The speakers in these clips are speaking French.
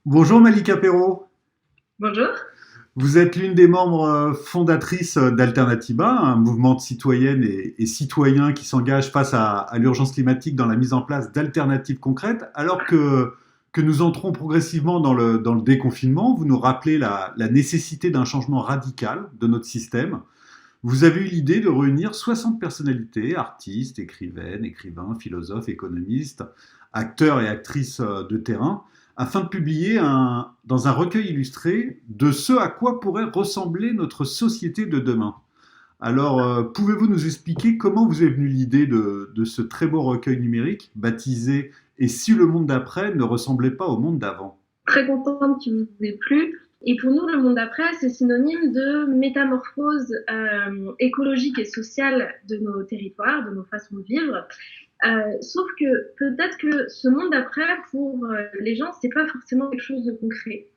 Bonjour Malika Perrault, Bonjour. vous êtes l'une des membres fondatrices d'Alternatiba, un mouvement de citoyennes et citoyens qui s'engage face à l'urgence climatique dans la mise en place d'alternatives concrètes. Alors que nous entrons progressivement dans le déconfinement, vous nous rappelez la nécessité d'un changement radical de notre système. Vous avez eu l'idée de réunir 60 personnalités, artistes, écrivaines, écrivains, philosophes, économistes, acteurs et actrices de terrain, afin de publier dans un recueil illustré de ce à quoi pourrait ressembler notre société de demain. Alors, pouvez-vous nous expliquer comment vous est venue l'idée de ce très beau recueil numérique baptisé Et si le monde d'après ne ressemblait pas au monde d'avant? Très contente qu'il vous ait plu. Et pour nous, le monde d'après, c'est synonyme de métamorphose écologique et sociale de nos territoires, de nos façons de vivre. Sauf que peut-être que ce monde d'après, pour les gens, c'est pas forcément quelque chose de concret.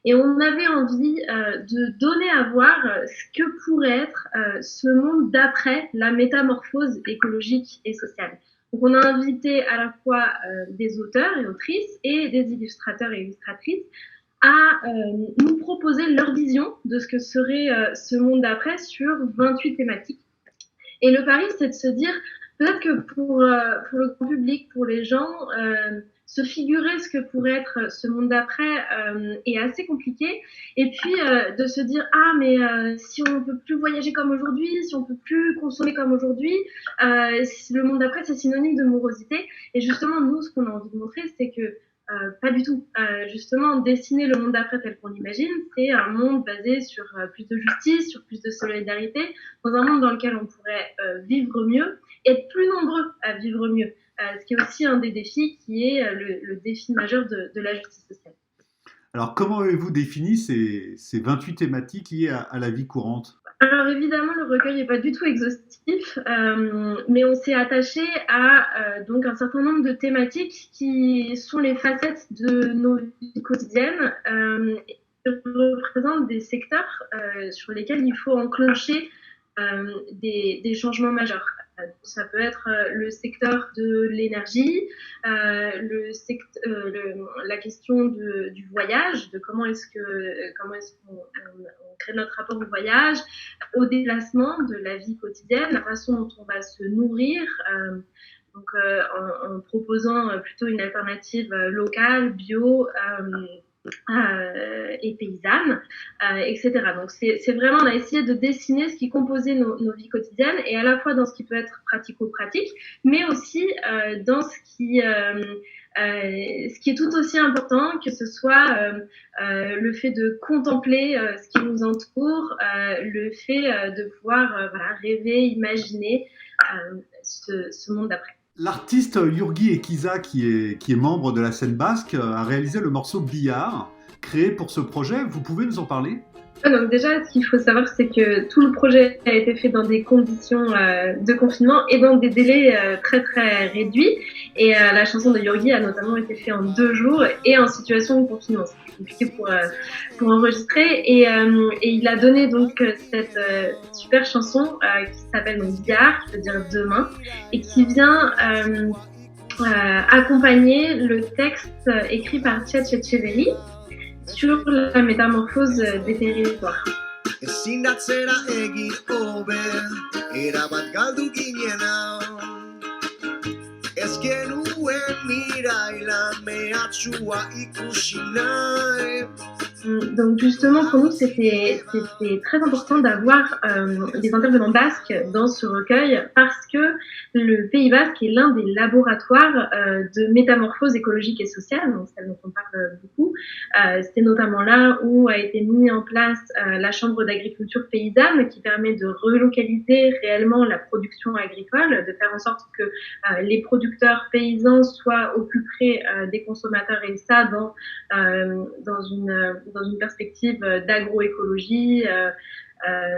Et on avait envie de donner à voir ce que pourrait être ce monde d'après la métamorphose écologique et sociale. Donc on a invité à la fois des auteurs et autrices et des illustrateurs et illustratrices à nous proposer leur vision de ce que serait ce monde d'après sur 28 thématiques. Et le pari, c'est de se dire, peut-être que pour le grand public, pour les gens, se figurer ce que pourrait être ce monde d'après est assez compliqué. Et puis de se dire, ah, mais si on ne peut plus voyager comme aujourd'hui, si on ne peut plus consommer comme aujourd'hui, le monde d'après, c'est synonyme de morosité. Et justement, nous, ce qu'on a envie de montrer, c'est que pas du tout. Justement, dessiner le monde d'après tel qu'on l'imagine, c'est un monde basé sur plus de justice, sur plus de solidarité, dans un monde dans lequel on pourrait vivre mieux et être plus nombreux à vivre mieux. Ce qui est aussi un des défis qui est le défi majeur de la justice sociale. Alors, comment avez-vous défini ces 28 thématiques liées à la vie courante? Alors évidemment, le recueil n'est pas du tout exhaustif, mais on s'est attaché à donc un certain nombre de thématiques qui sont les facettes de nos vies quotidiennes, qui représentent des secteurs sur lesquels il faut enclencher des changements majeurs. Ça peut être le secteur de l'énergie, la question du voyage, de comment est-ce qu'on crée notre rapport au voyage, au déplacement, de la vie quotidienne, la façon dont on va se nourrir. En proposant plutôt une alternative locale, bio, et paysanne, etc. Donc c'est vraiment, on a essayé de dessiner ce qui composait nos vies quotidiennes, et à la fois dans ce qui peut être pratico-pratique, mais aussi dans ce qui est tout aussi important, que ce soit le fait de contempler ce qui nous entoure, le fait de pouvoir voilà, rêver, imaginer ce monde d'après. L'artiste Yurgi Ekiza, qui est membre de la scène basque, a réalisé le morceau Billard, créé pour ce projet. Vous pouvez nous en parler? Donc déjà, ce qu'il faut savoir, c'est que tout le projet a été fait dans des conditions de confinement et dans des délais très très réduits. Et la chanson de Yorgi a notamment été faite en 2 jours et en situation de confinement. C'est compliqué pour enregistrer. Et il a donné donc cette super chanson qui s'appelle donc Billard, qui veut dire demain, et qui vient accompagner le texte écrit par Tia Tchetcheveli sur la métamorphose des territoires. Ezin atzera egin hobe, erabat galdu ginena. Ez genuen miraila mehatxua ikusi nahi. Donc justement, pour nous, c'était très important d'avoir des intervenants basques dans ce recueil, parce que le Pays basque est l'un des laboratoires de métamorphose écologique et sociale, donc celle dont on parle beaucoup. C'était notamment là où a été mis en place la Chambre d'agriculture paysanne, qui permet de relocaliser réellement la production agricole, de faire en sorte que les producteurs paysans soient au plus près des consommateurs, et ça dans une perspective d'agroécologie,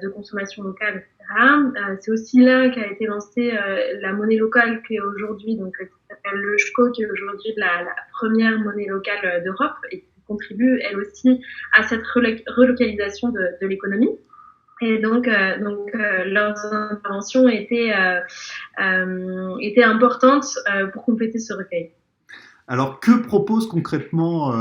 de consommation locale, etc. C'est aussi là qu'a été lancée la monnaie locale, qui est aujourd'hui, donc qui s'appelle le SCHCO, qui est aujourd'hui la première monnaie locale d'Europe, et qui contribue elle aussi à cette relocalisation de l'économie. Et donc leurs interventions étaient importantes pour compléter ce recueil. Alors, que propose concrètement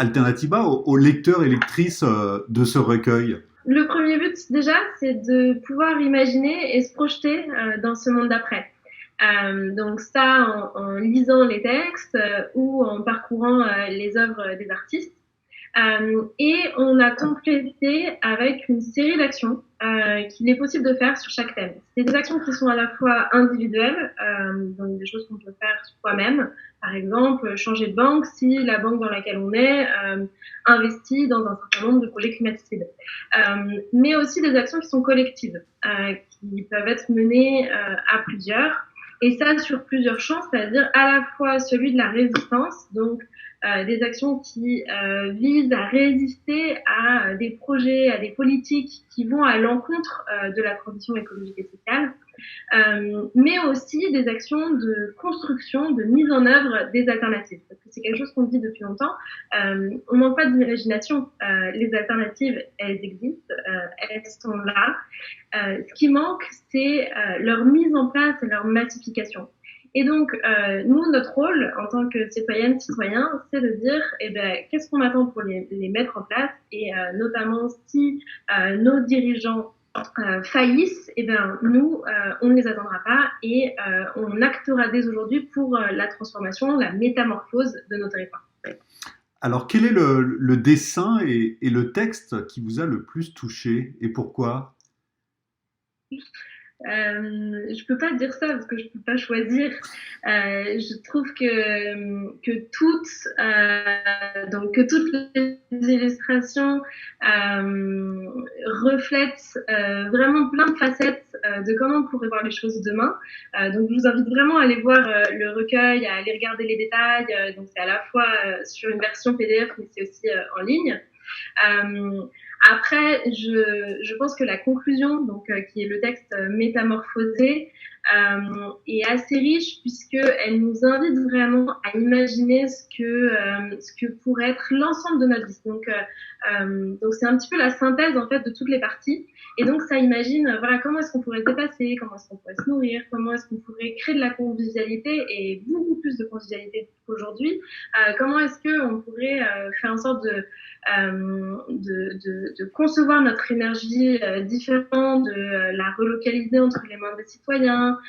Alternatiba aux lecteurs et lectrices de ce recueil? Le premier but, déjà, c'est de pouvoir imaginer et se projeter dans ce monde d'après. Donc ça, en lisant les textes ou en parcourant les œuvres des artistes. Et on a complété avec une série d'actions qu'il est possible de faire sur chaque thème. C'est des actions qui sont à la fois individuelles, donc des choses qu'on peut faire soi-même. Par exemple, changer de banque si la banque dans laquelle on est investit dans un certain nombre de projets climatiques. Mais aussi des actions qui sont collectives, qui peuvent être menées à plusieurs. Et ça sur plusieurs champs, c'est-à-dire à la fois celui de la résistance, donc des actions qui visent à résister à des projets, à des politiques qui vont à l'encontre de la transition écologique et sociale, mais aussi des actions de construction, de mise en œuvre des alternatives. Parce que c'est quelque chose qu'on dit depuis longtemps. On manque pas d'imagination. Les alternatives, elles existent, elles sont là. Ce qui manque, c'est leur mise en place et leur massification. Et donc, nous, notre rôle en tant que citoyennes, citoyens, c'est de dire, qu'est-ce qu'on attend pour les mettre en place, et notamment si nos dirigeants faillissent, nous, on ne les attendra pas et on actera dès aujourd'hui pour la transformation, la métamorphose de nos territoires. Alors, quel est le dessin et le texte qui vous a le plus touché et pourquoi? Je peux pas dire ça parce que je peux pas choisir. Je trouve que toutes les illustrations reflètent vraiment plein de facettes de comment on pourrait voir les choses demain. Donc je vous invite vraiment à aller voir le recueil, à aller regarder les détails. Donc c'est à la fois sur une version PDF, mais c'est aussi en ligne. Après, je pense que la conclusion, donc qui est le texte métamorphosé, est assez riche puisqu'elle nous invite vraiment à imaginer ce que pourrait être l'ensemble de notre vie. Donc c'est un petit peu la synthèse en fait de toutes les parties. Et donc ça imagine voilà comment est-ce qu'on pourrait se dépasser, comment est-ce qu'on pourrait se nourrir, comment est-ce qu'on pourrait créer de la convivialité et beaucoup plus de convivialité qu'aujourd'hui. Comment est-ce qu'on pourrait faire en sorte de concevoir notre énergie différemment, de la relocaliser entre les mains des citoyens,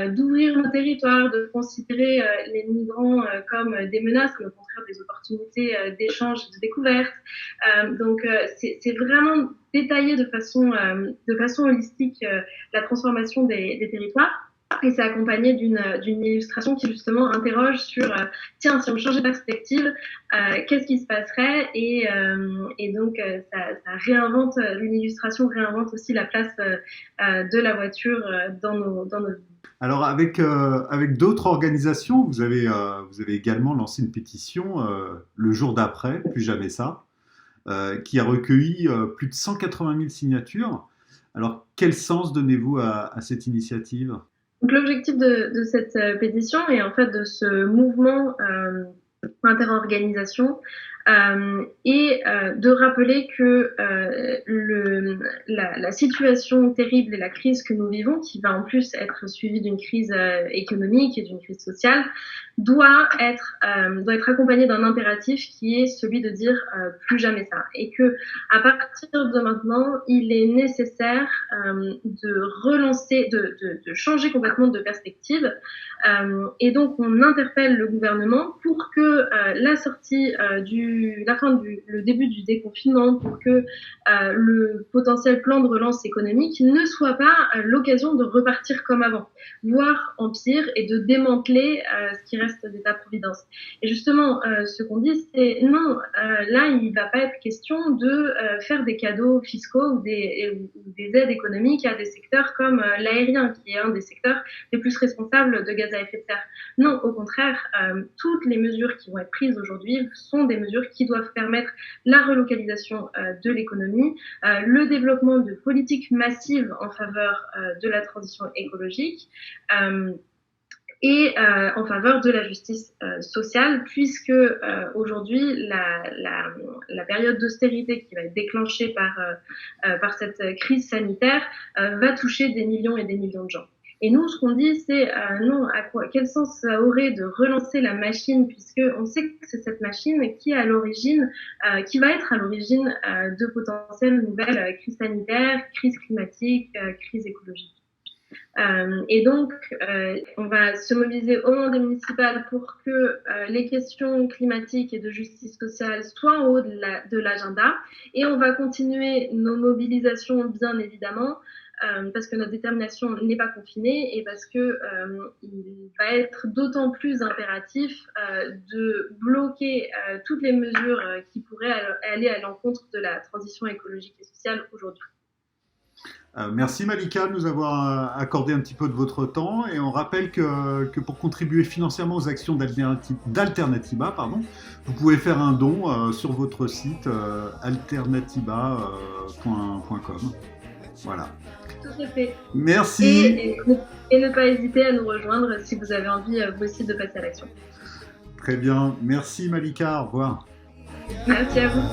d'ouvrir nos territoires, de considérer les migrants comme des menaces, mais au contraire des opportunités d'échange et de découverte. C'est vraiment détaillé de façon holistique la transformation des territoires. Et c'est accompagné d'une illustration qui justement interroge sur tiens, si on changeait de perspective, qu'est-ce qui se passerait, et donc ça réinvente, une illustration réinvente aussi la place de la voiture dans nos vies. Alors, avec d'autres organisations, vous avez également lancé une pétition, le jour d'après, plus jamais ça, qui a recueilli plus de 180 000 signatures. Alors, quel sens donnez-vous à cette initiative? Donc l'objectif de cette pétition et en fait de ce mouvement interorganisation et de rappeler que la situation terrible et la crise que nous vivons, qui va en plus être suivie d'une crise économique et d'une crise sociale, doit être accompagnée d'un impératif qui est celui de dire plus jamais ça, et que à partir de maintenant il est nécessaire de relancer, de changer complètement de perspective, et donc on interpelle le gouvernement pour que le début du déconfinement, pour que le potentiel plan de relance économique ne soit pas l'occasion de repartir comme avant, voire en pire, et de démanteler ce qui reste d'État-providence. Et justement, ce qu'on dit, c'est non, là, il ne va pas être question de faire des cadeaux fiscaux ou des aides économiques à des secteurs comme l'aérien, qui est un des secteurs les plus responsables de gaz à effet de serre. Non, au contraire, toutes les mesures qui vont être prises aujourd'hui sont des mesures qui doivent permettre la relocalisation de l'économie, le développement de politiques massives en faveur de la transition écologique, et en faveur de la justice sociale, puisque aujourd'hui la période d'austérité qui va être déclenchée par cette crise sanitaire va toucher des millions et des millions de gens. Et nous, ce qu'on dit, c'est non, quel sens ça aurait de relancer la machine, puisque on sait que c'est cette machine qui est à l'origine, qui va être à l'origine de potentielles nouvelles crises sanitaires, crises climatiques, crises écologiques. Et donc, on va se mobiliser au moment des municipales pour que les questions climatiques et de justice sociale soient en haut de l'agenda. Et on va continuer nos mobilisations, bien évidemment, parce que notre détermination n'est pas confinée et parce que il va être d'autant plus impératif de bloquer toutes les mesures qui pourraient aller à l'encontre de la transition écologique et sociale aujourd'hui. Merci Malika de nous avoir accordé un petit peu de votre temps et on rappelle que pour contribuer financièrement aux actions d'Alternativa, vous pouvez faire un don sur votre site alternativa.com. Voilà. Tout à fait. Merci. Et ne pas hésiter à nous rejoindre si vous avez envie vous aussi de passer à l'action. Très bien. Merci Malika. Au revoir. Merci à vous.